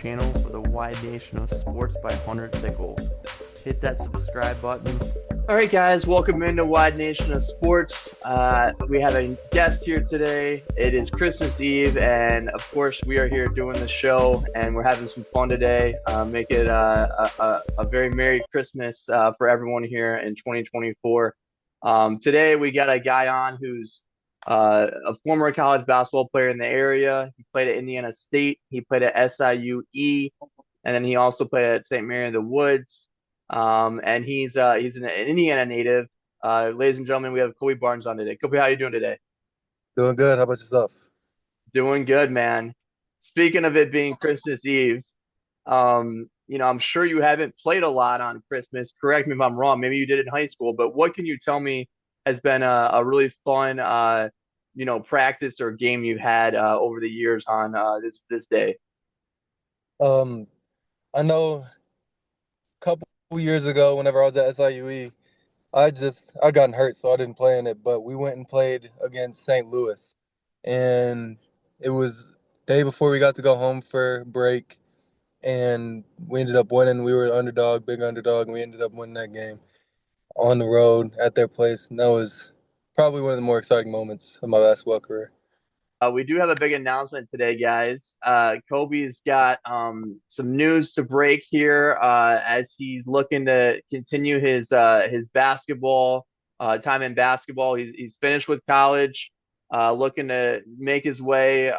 channel for the wide nation of sports by Hunter Tickle. Hit that subscribe button. All right, guys, welcome into Wide Nation of Sports. We have a guest here today. It is Christmas Eve, and of course, we are here doing the show, and we're having some fun today. Make it a very Merry Christmas for everyone here in 2024. Today, we got a guy on who's a former college basketball player in the area. He played at Indiana State, he played at SIUE, and then he also played at St. Mary of the Woods. And he's an Indiana native. Ladies and gentlemen, we have Cobie Barnes on today. Cobie, how you doing today? Doing good. How about yourself? Doing good, man. Speaking of it being Christmas Eve, I'm sure you haven't played a lot on Christmas. Correct me if I'm wrong. Maybe you did in high school, but what can you tell me has been a really fun, practice or game you've had over the years on this day? Um, I know a couple years ago, whenever I was at SIUE, I gotten hurt, so I didn't play in it. But we went and played against St. Louis, and it was day before we got to go home for break, and we ended up winning. We were underdog, big underdog, and we ended up winning that game on the road at their place. And that was probably one of the more exciting moments of my basketball career. We do have a big announcement today, guys. Cobie's got some news to break here as he's looking to continue his basketball time in basketball. He's finished with college, looking to make his way,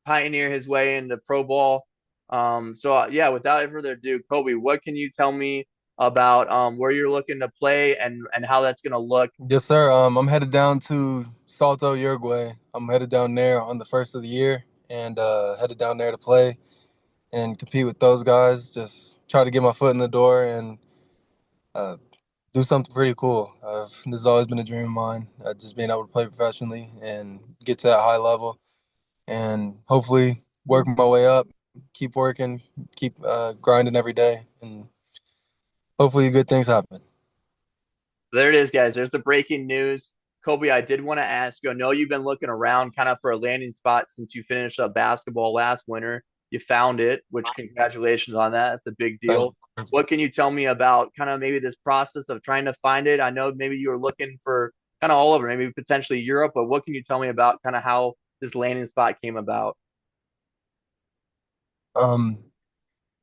pioneer his way into pro ball. Yeah, without further ado, Cobie, what can you tell me about where you're looking to play and how that's going to look? Yes, sir. I'm headed down to Salto, Uruguay. I'm headed down there on the first of the year and headed down there to play and compete with those guys. Just try to get my foot in the door and uh, do something pretty cool. This has always been a dream of mine, just being able to play professionally and get to that high level and hopefully work my way up, keep working, keep grinding every day, and hopefully good things happen. There it is, guys. There's the breaking news. Cobie, I did want to ask you. I know you've been looking around kind of for a landing spot since you finished up basketball last winter. You found it, which congratulations on that. That's a big Thank deal. you. What can you tell me about kind of maybe this process of trying to find it? I know maybe you were looking for kind of all over, maybe potentially Europe, but what can you tell me about kind of how this landing spot came about? Um,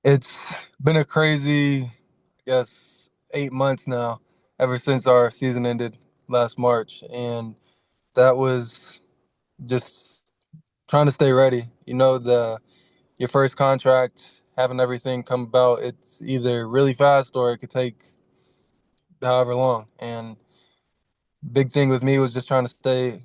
it's been a crazy, I guess, 8 months now, ever since our season ended last March, and that was just trying to stay ready. The your first contract, having everything come about, it's either really fast or it could take however long. And big thing with me was just trying to stay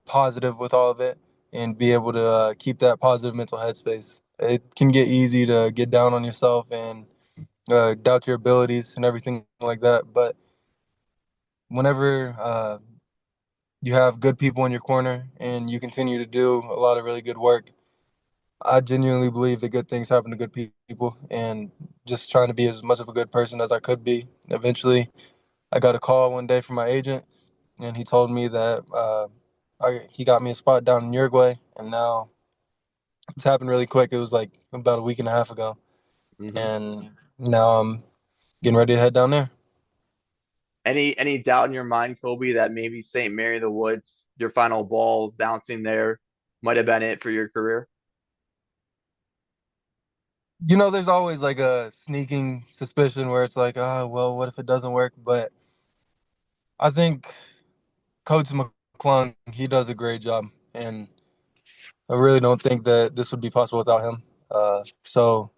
positive with all of it and be able to keep that positive mental headspace. It can get easy to get down on yourself and doubt your abilities and everything like that. But whenever you have good people in your corner and you continue to do a lot of really good work, I genuinely believe that good things happen to good people, and just trying to be as much of a good person as I could be. Eventually, I got a call one day from my agent, and he told me that he got me a spot down in Uruguay, and now it's happened really quick. It was like about a week and a half ago, Hmm. and now I'm getting ready to head down there. Any doubt in your mind, Cobie, that maybe St. Mary of the Woods, your final ball bouncing there, might have been it for your career? There's always like a sneaking suspicion where it's like, oh, well, what if it doesn't work? But I think Coach McClung, he does a great job, and I really don't think that this would be possible without him. So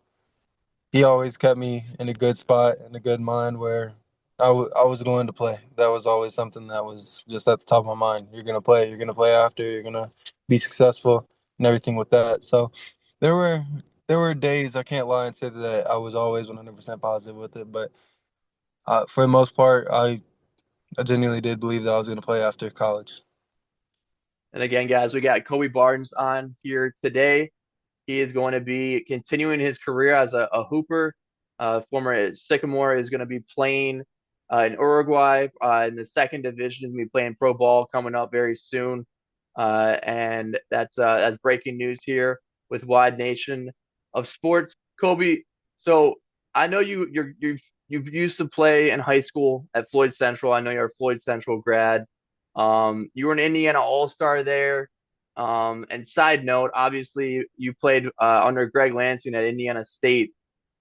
he always kept me in a good spot, in a good mind where I was going to play. That was always something that was just at the top of my mind. You're going to play. You're going to play after. You're going to be successful and everything with that. So there were there were days, I can't lie and say that I was always 100% positive with it, but for the most part, I genuinely did believe that I was going to play after college. And again, guys, we got Cobie Barnes on here today. He is going to be continuing his career as a hooper. Former Sycamore is going to be playing in Uruguay in the second division. He's going to be playing pro ball coming up very soon. And that's breaking news here with Wide Nation. of sports. Kobe, so I know you've used to play in high school at Floyd Central. I know you're a Floyd Central grad. You were an Indiana All-Star there. And side note, obviously you played under Greg Lansing at Indiana State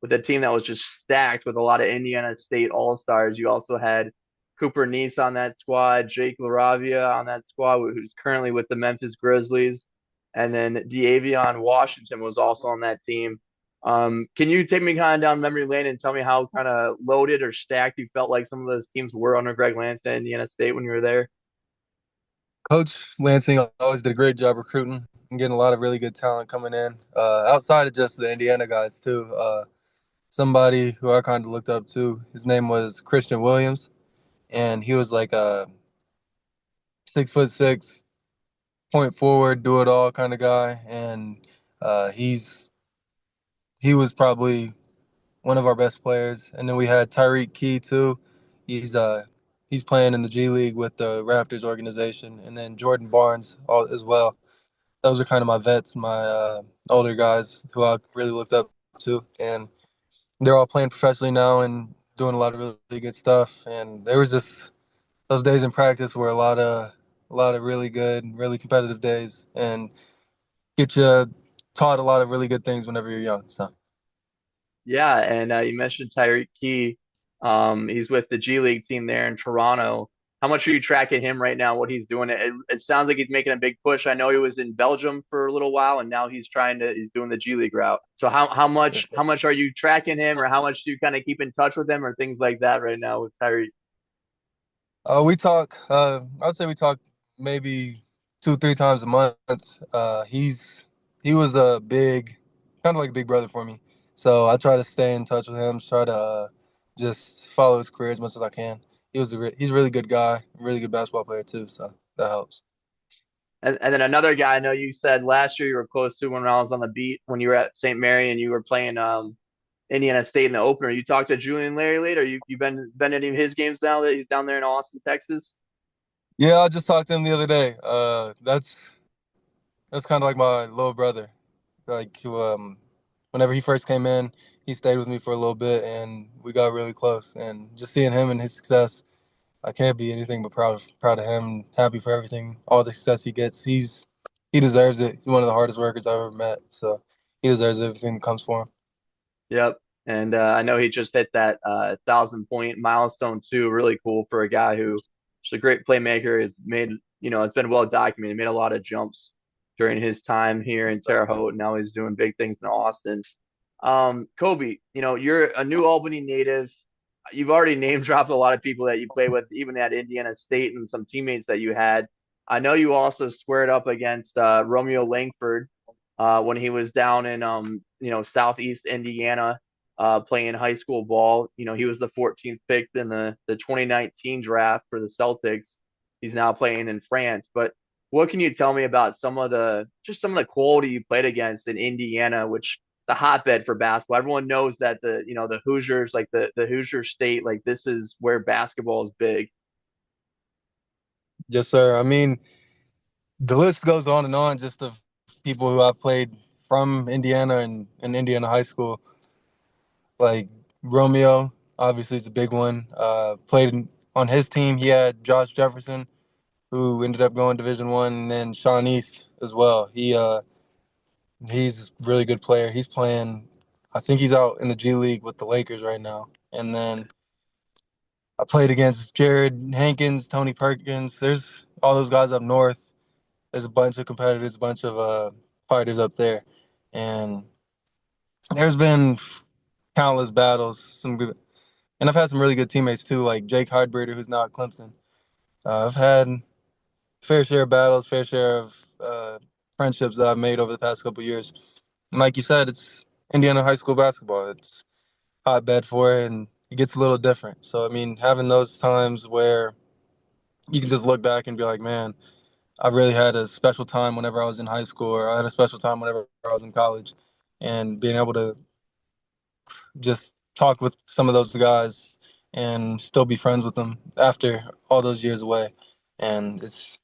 with a team that was just stacked with a lot of Indiana State All-Stars. You also had Cooper Neese on that squad, Jake LaRavia on that squad, who's currently with the Memphis Grizzlies, and then De'Avion Washington was also on that team. Can you take me kind of down memory lane and tell me how kind of loaded or stacked you felt like some of those teams were under Greg Lansing at Indiana State when you were there? Coach Lansing always did a great job recruiting and getting a lot of really good talent coming in. Outside of just the Indiana guys too. Somebody who I kind of looked up to, his name was Christian Williams, and he was like a 6'6" point forward, do it all kind of guy, and uh, he's he was probably one of our best players. And then we had Tyreek Key too. He's uh he's playing in the G League with the Raptors organization, and then Jordan Barnes as well. Those are kind of my vets, my older guys who I really looked up to, and they're all playing professionally now and doing a lot of really good stuff. And there was just those days in practice were a lot of really good, really competitive days, and get you taught a lot of really good things whenever you're young. So Yeah, and you mentioned Tyreek Key. He's with the G League team there in Toronto. How much are you tracking him right now? What he's doing? It sounds like he's making a big push. I know he was in Belgium for a little while, and now he's doing the G League route. So how much are you tracking him, or how much do you kind of keep in touch with him, or things like that right now with Tyreek? we talk. I'd say we talk maybe 2, 3 times a month. He was a big, kind of like a big brother for me. So I try to stay in touch with him. Try to just follow his career as much as I can. He's a really good guy, really good basketball player too. So that helps. And then another guy I know you said last year you were close to when I was on the beat when you were at St. Mary and you were playing Indiana State in the opener. You talked to Julian Larry later. You been any of his games now that he's down there in Austin, Texas? Yeah, I just talked to him the other day. That's kind of like my little brother. Like whenever he first came in, he stayed with me for a little bit, and we got really close. And just seeing him and his success, I can't be anything but proud of him. Happy for everything, all the success he gets. He deserves it. He's one of the hardest workers I've ever met, so he deserves everything that comes for him. Yep. And I know he just hit that 1,000 point milestone too. Really cool for a guy who's a great playmaker. Has made it's been well documented. Made a lot of jumps during his time here in Terre Haute. Now he's doing big things in Austin. Kobe, you're a New Albany native. You've already name dropped a lot of people that you play with, even at Indiana State, and some teammates that you had. I know you also squared up against Romeo Langford when he was down in Southeast Indiana playing high school ball. He was the 14th pick in the 2019 draft for the Celtics. He's now playing in France. But what can you tell me about some of the quality you played against in Indiana, which it's a hotbed for basketball. Everyone knows that the Hoosiers, like the Hoosier State, like this is where basketball is big. Yes, sir. I mean, the list goes on and on just of people who I've played from Indiana and Indiana high school. Like Romeo, obviously, is a big one. On his team, he had Josh Jefferson, who ended up going Division 1, and then Sean East as well. He's a really good player. He's playing. I think he's out in the G League with the Lakers right now. And then I played against Jared Hankins, Tony Perkins. There's all those guys up north. There's a bunch of competitors, a bunch of fighters up there, and there's been countless battles. Some good, and I've had some really good teammates too, like Jake Hydbrader, who's now at Clemson. I've had fair share of battles, fair share of friendships that I've made over the past couple of years. And like you said, it's Indiana high school basketball. It's hotbed for it, and it gets a little different. So I mean, having those times where you can just look back and be like, man, I really had a special time whenever I was in high school, or I had a special time whenever I was in college, and being able to just talk with some of those guys and still be friends with them after all those years away, and it's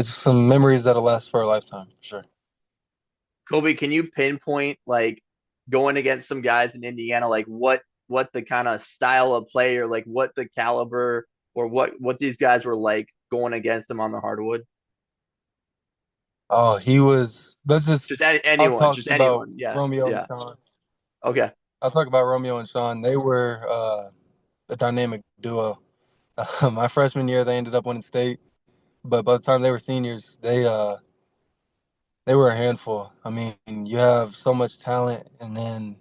some memories that'll last for a lifetime for sure. Cobie, can you pinpoint like going against some guys in Indiana, like what the kind of style of play or like what the caliber or what these guys were like going against them on the hardwood? Oh, he was. Let's Just just. I'll anyone, talk just about anyone. Yeah, Romeo and yeah. Sean. Okay. I'll talk about Romeo and Sean. They were a dynamic duo. My freshman year, they ended up winning state, but by the time they were seniors, they were a handful. I mean, you have so much talent, and then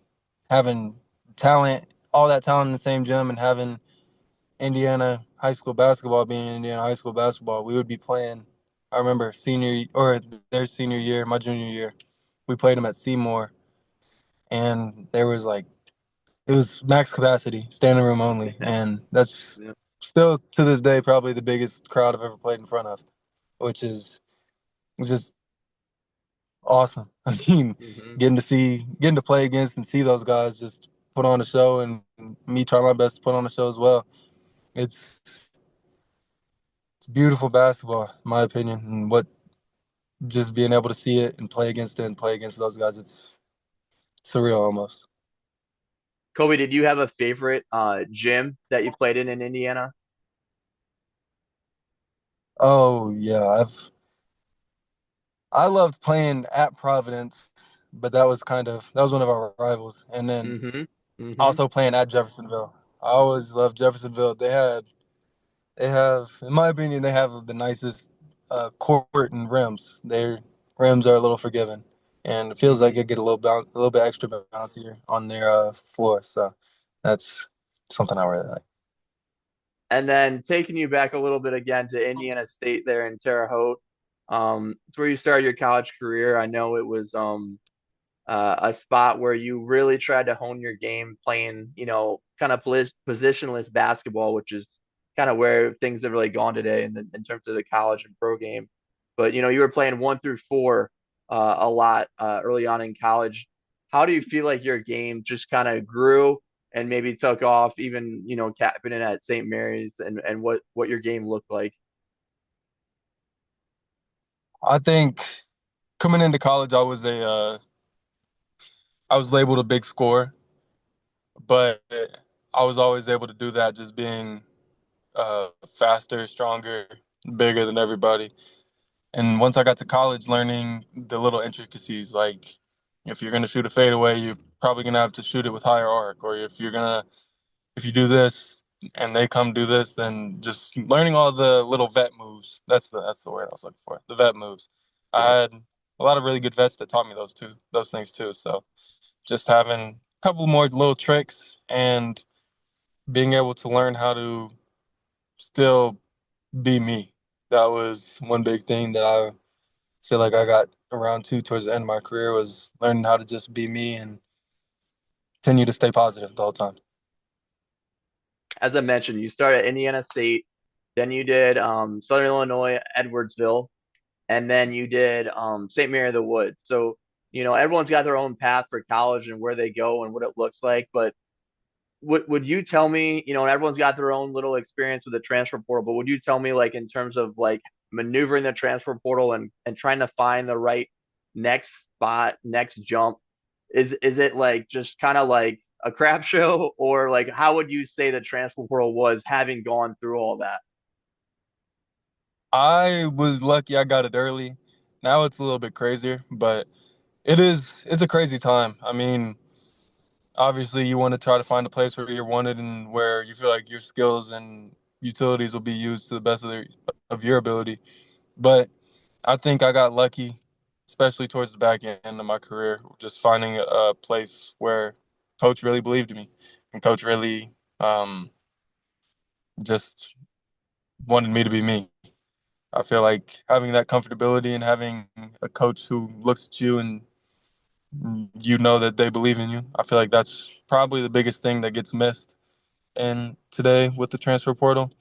having talent, all that talent in the same gym, and having Indiana high school basketball being Indiana high school basketball, we would be playing. I remember senior or their senior year, my junior year, we played them at Sycamore, and there was like it was max capacity, standing room only, and that's Yeah. still to this day probably the biggest crowd I've ever played in front of, which is just awesome. I mean, Hmm. getting to play against and see those guys just put on a show, and me try my best to put on a show as well. It's it's beautiful basketball, in my opinion, and what just being able to see it and play against it and play against those guys, it's surreal almost. Cobie, did you have a favorite gym that you played in Indiana? Oh yeah, I loved playing at Providence, but that was one of our rivals, and then Hmm. Hmm. also playing at Jeffersonville. I always loved Jeffersonville. They have, in my opinion, they have the nicest court and rims. Their rims are a little forgiving, and it feels like Hmm. it get a little bit extra bouncier on their floor. So that's something I really like. And then taking you back a little bit again to Indiana State there in Terre Haute. It's where you started your college career. I know it was a spot where you really tried to hone your game playing, kind of positionless basketball, which is kind of where things have really gone today in terms of the college and pro game. But, you were playing 1 through 4 a lot early on in college. How do you feel like your game just kind of grew and maybe took off, even, capping it at St. Mary's and what your game looked like? I think coming into college, I was labeled a big scorer, but I was always able to do that just being faster, stronger, bigger than everybody. And once I got to college, learning the little intricacies, like if you're gonna shoot a fadeaway, you're probably gonna have to shoot it with higher arc, or if you do this and they come do this, then just learning all the little vet moves. That's the word I was looking for. The vet moves. I Yeah. had a lot of really good vets that taught me those things too. So just having a couple more little tricks and being able to learn how to still be me. That was one big thing that I feel like I got around to towards the end of my career was learning how to just be me and continue to stay positive the whole time. As I mentioned, you started at Indiana State, then you did Southern Illinois, Edwardsville, and then you did St. Mary of the Woods. So, everyone's got their own path for college and where they go and what it looks like. But would you tell me, and everyone's got their own little experience with the transfer portal, but would you tell me, like, in terms of like maneuvering the transfer portal and trying to find the right next spot, next jump, is it like just kind of like a crap show, or like how would you say the transfer portal was having gone through all that? I was lucky I got it early. Now it's a little bit crazier, but it's a crazy time. I mean, obviously you want to try to find a place where you're wanted and where you feel like your skills and utilities will be used to the best of your ability. But I think I got lucky, especially towards the back end of my career, just finding a place where coach really believed in me and coach really just wanted me to be me. I feel like having that comfortability and having a coach who looks at you and you know that they believe in you. I feel like that's probably the biggest thing that gets missed. And today with the transfer portal,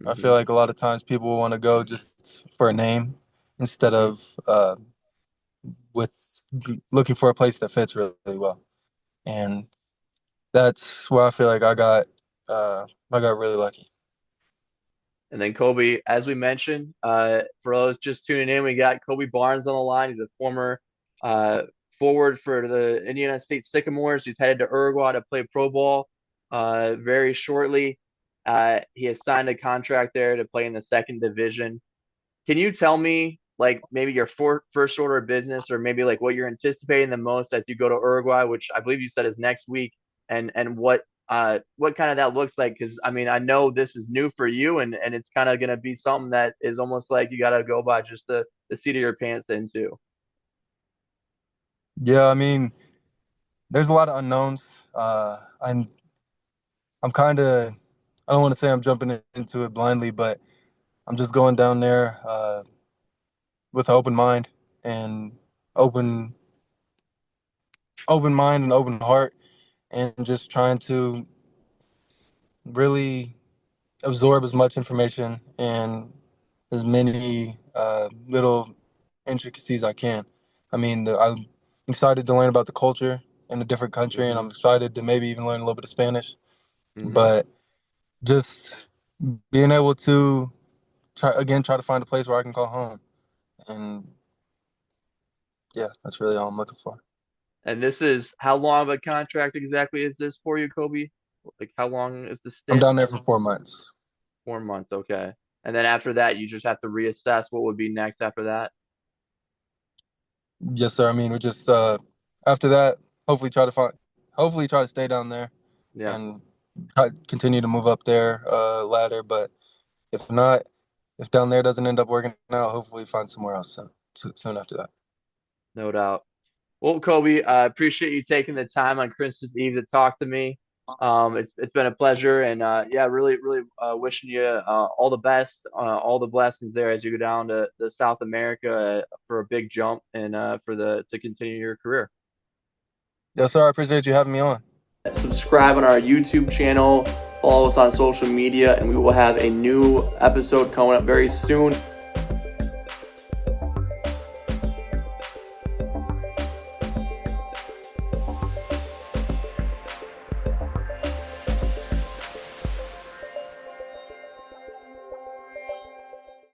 I feel Hmm. like a lot of times people want to go just for a name instead Hmm. of with looking for a place that fits really, really well. And that's where I feel like I got really lucky. And then Cobie, as we mentioned, for those just tuning in, we got Cobie Barnes on the line. He's a former uh, forward for the Indiana State Sycamores. He's headed to Uruguay to play pro ball very shortly. He has signed a contract there to play in the second division. Can you tell me, like, maybe your first order of business, or maybe like what you're anticipating the most as you go to Uruguay, which I believe you said is next week, and what kind of that looks like? Because I mean, I know this is new for you, and it's kind of going to be something that is almost like you got to go by just the seat of your pants into. Yeah, I mean, there's a lot of unknowns. I'm kind of, I don't want to say I'm jumping into it blindly, but I'm just going down there with an open mind and open open mind and open heart, and just trying to really absorb as much information and as many little intricacies I can. I mean, I'm excited to learn about the culture in a different country, and Hmm. I'm excited to maybe even learn a little bit of Spanish. Hmm. But just being able to try to find a place where I can call home, and yeah, that's really all I'm looking for. And this is how long of a contract exactly is this for you, Cobie? Like, how long is the I'm stint? down there for 4 months. 4 months, okay. And then after that, you just have to reassess what would be next after that. Yes, sir. I mean, we just after that, hopefully try to find, hopefully try to stay down there Yeah, and continue to move up their ladder. But if not, if down there doesn't end up working out, hopefully find somewhere else soon after that. no doubt. Well, Cobie, I appreciate you taking the time on Christmas Eve to talk to me. It's been a pleasure, and yeah, really wishing you all the best, all the blessings there as you go down to South America for a big jump and for the to continue your career. Yes, sir. I appreciate you having me on. Subscribe on our YouTube channel, follow us on social media, and we will have a new episode coming up very soon.